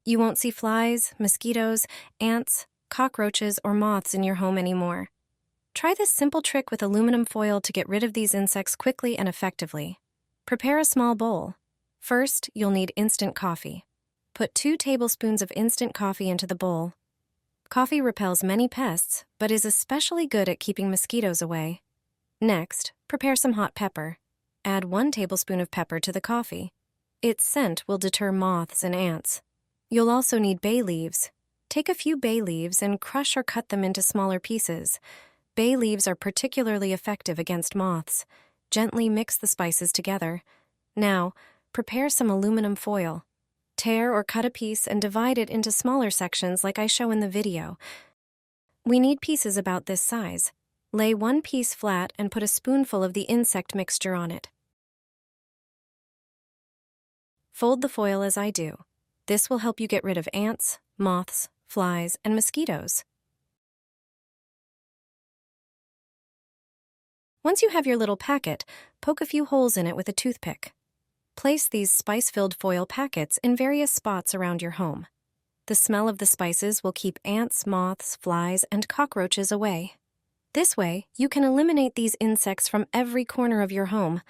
You won't see flies, mosquitoes, ants, cockroaches, or moths in your home anymore. Try this simple trick with aluminum foil to get rid of these insects quickly and effectively. Prepare a small bowl. First, you'll need instant coffee. Put 2 tablespoons of instant coffee into the bowl. Coffee repels many pests, but is especially good at keeping mosquitoes away. Next, prepare some hot pepper. Add 1 tablespoon of pepper to the coffee. Its scent will deter moths and ants. You'll also need bay leaves. Take a few bay leaves and crush or cut them into smaller pieces. Bay leaves are particularly effective against moths. Gently mix the spices together. Now, prepare some aluminum foil. Tear or cut a piece and divide it into smaller sections like I show in the video. We need pieces about this size. Lay 1 piece flat and put a spoonful of the insect mixture on it. Fold the foil as I do. This will help you get rid of ants, moths, flies, and mosquitoes. Once you have your little packet, poke a few holes in it with a toothpick. Place these spice-filled foil packets in various spots around your home. The smell of the spices will keep ants, moths, flies, and cockroaches away. This way, you can eliminate these insects from every corner of your home,